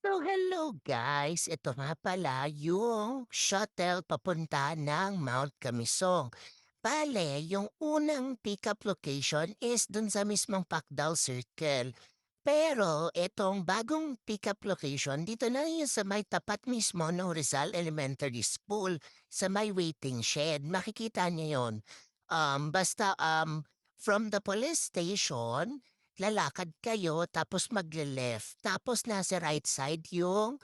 Hello guys! Ito nga pala yung shuttle papunta ng Mount Camisong. Bale, yung unang pick-up location is dun sa mismong Pacdal Circle. Pero itong bagong pick-up location, dito na yun sa may tapat mismo ng Rizal Elementary School, sa may waiting shed. Makikita niyo yun. From the police station, lalakad kayo tapos magle-left. Tapos nasa right side yung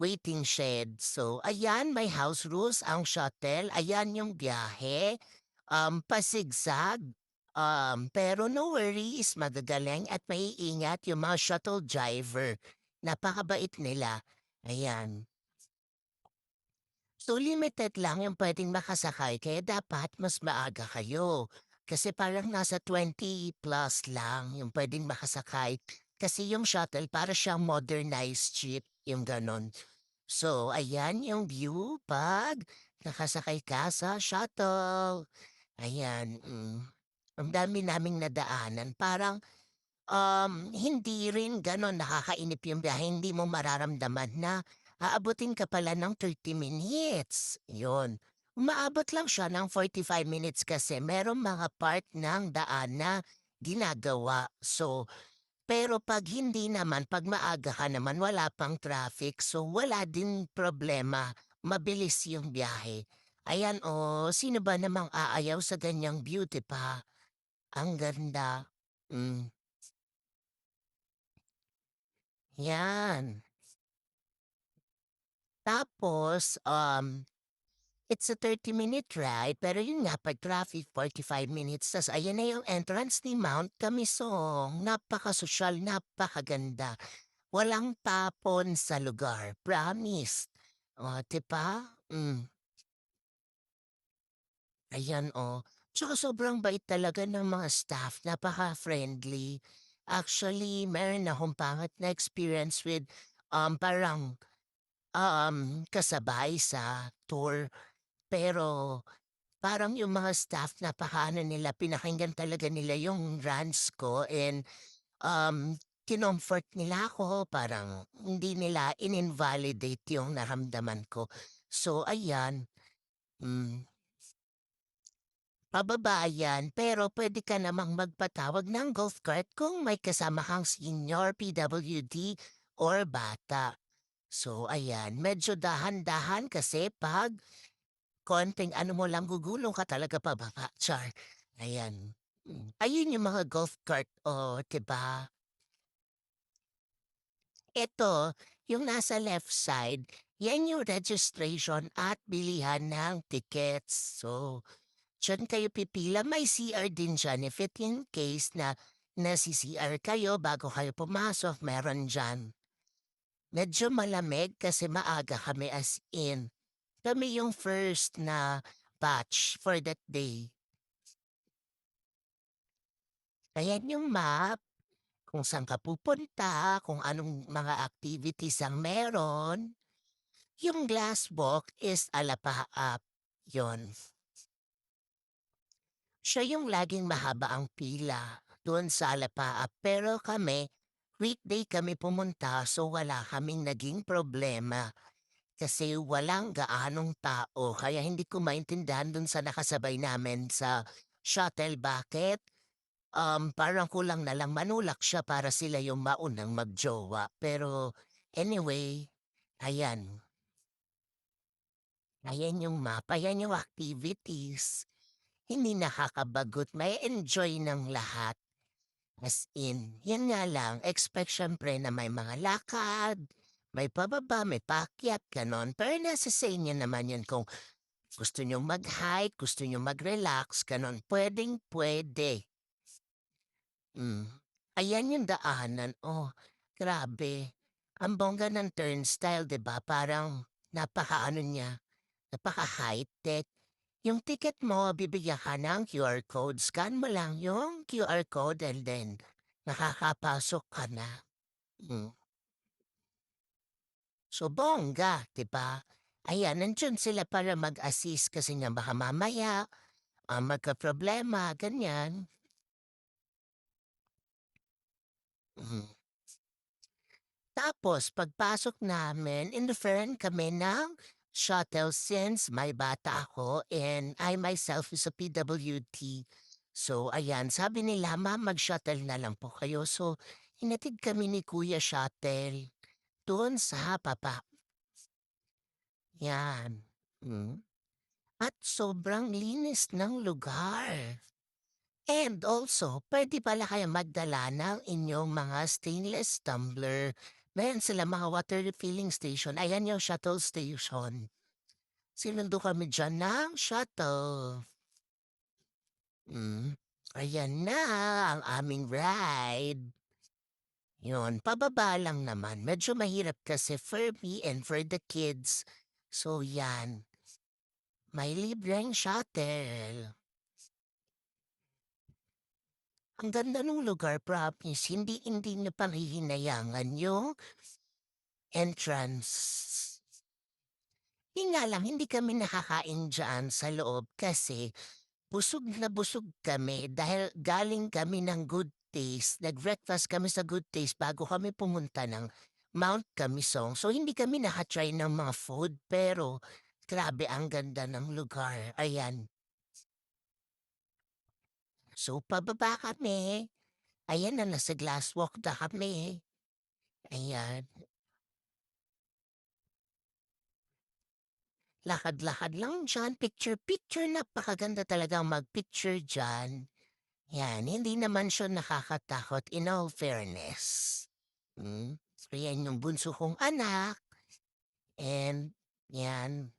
waiting shed. So, ayan, may house rules ang shuttle. Ayan yung biyahe. Pasigsag. Pero no worries, magagaling at may ingat yung mga shuttle driver. Napakabait nila. Ayan. So, limited lang yung pwedeng makasakay kaya dapat mas maaga kayo. Kasi parang nasa 20 plus lang yung pwedeng makasakay. Kasi yung shuttle para siyang modernized jeep, yung ganon. So, ayan yung view pag nakasakay ka sa shuttle. Ayan. Ang dami naming nadaanan. Parang hindi rin gano'n nakakainip yung biyahe, hindi mo mararamdaman na aabutin ka pala ng 30 minutes, yun. Umaabot lang siya ng 45 minutes kasi merong mga part ng daan na ginagawa. So, pero 'pag hindi naman, 'pag maaga ka naman wala pang traffic, so wala din problema, mabilis yung biyahe. Ayan, sino ba namang aayaw sa ganyang beauty pa? Ang ganda. Hmm, 'yan. Tapos, it's a 30-minute ride pero yun nga 'pag traffic 45 minutes tas ayan na yung entrance ni Mount Camisong. Napakasosyal, napakaganda. Walang tapon sa lugar, promise. Oh, 'di ba? Ayan, Tsaka sobrang bait talaga ng mga staff, napaka-friendly. Actually, meron akong pangit na experience with, parang, kasabay sa tour. Pero parang yung mga staff napaka-ano nila, pinakinggan talaga nila yung rants ko and, kinomfort nila ako. Parang hindi nila in-invalidate yung naramdaman ko. So ayan, hmm. Pababa yan, pero pwede ka namang magpatawag ng golf cart kung may kasama kang senior, PWD, or bata. So ayan, medyo dahan-dahan kasi 'pag konting ano mo lang gugulong ka talaga pababa, char. Ayan. Ayun yung mga golf cart, 'di ba? Eto, yung nasa left side, yan yung registration at bilihan ng tickets. So, diyan kayo pipila. May CR din diyan if it in case na nasi-CR kayo bago kayo pumasok, meron diyan. Medyo malamig kasi maaga kami as in. Kami yung first na batch for that day. Ayan yung map, kung saan ka pupunta, kung anong mga activities ang meron. Yung glass box is alapaap, yon. Siya yung laging mahaba ang pila doon sa alapaap pero kami, weekday kami pumunta so wala kaming naging problema. Kasi walang gaanong tao kaya hindi ko maintindihan dun sa nakasabay namin sa shuttle bakit. Parang kulang na lang manulak siya para sila yung maunang magjowa. Pero anyway, ayan. Ayan yung map, ayan yung activities. Hindi nakakabagot, may enjoy ng lahat. As in, yan nga lang, expect syempre na may mga lakad, may pababa, may paakyat, ganon. Pero nasa sa inyo naman yun kung gusto nyo mag-hike, gusto nyo mag-relax, ganon. Pwedeng pwede. Mm. Ayan yung daanan, grabe. Ang bongga ng turnstile, 'di ba? Parang napakaano niya, napaka-high-tech. Yung ticket mo, bibigyan ka ng QR code. Scan mo lang yung QR code and then nakakapasok ka na. Hmm. So, bongga, 'di ba? Ayan, nandiyan sila para mag-assist kasi nga baka mamaya, magkaproblema, ganyan. Mhm. Tapos pagpasok namin in-referran kami ng shuttle since may bata ako and I myself is a PWD. So ayan, sabi nila, "Ma'am, mag-shuttle na lang po kayo." So hinatid kami ni Kuya shuttle doon sa baba, 'yan. Hmm, at sobrang linis ng lugar. And also, puwede pala kayong magdala ng inyong mga stainless tumbler. Meron sila mga water refilling station, ayan yung shuttle station. Sinundo kami diyan ng shuttle. Hmm, ayan na ang aming ride. Yun, pababa lang naman. Medyo mahirap kasi for me and for the kids. So yan, may libreng shuttle. Ang ganda nung lugar, promise. Hindi niyo panghihinayangan yung entrance. Yun nga lang, hindi kami nakakain dyan sa loob kasi busog na busog kami dahil galing kami ng Good Taste. Nag-breakfast kami sa Good Taste bago kami pumunta ng Mount Camisong. So hindi kami nakatry ng mga food pero grabe ang ganda ng lugar. Ayan. So pababa kami. Ayan na, nasa glass walk na kami. Ayan. Lakad-lakad lang diyan, picture-picture, napakaganda talagang mag-picture diyan. 'Yan, hindi naman siya nakakatakot in all fairness. So 'yan yung bunso kong anak and 'yan,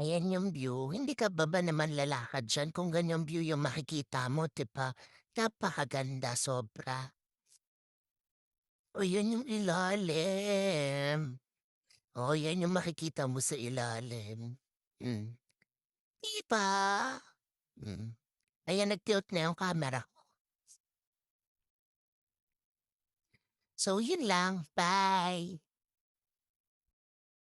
ayan yung view. Hindi ka ba ba naman lalakad diyan kung ganyang view yung makikita mo, 'di ba? Napakaganda sobra. O 'yan yung ilalim. Oh, 'yan yung makikita mo sa ilalim. Hmm, 'di ba? Mm. Ayan, nag-tilt na yung camera. So, yun lang. Bye.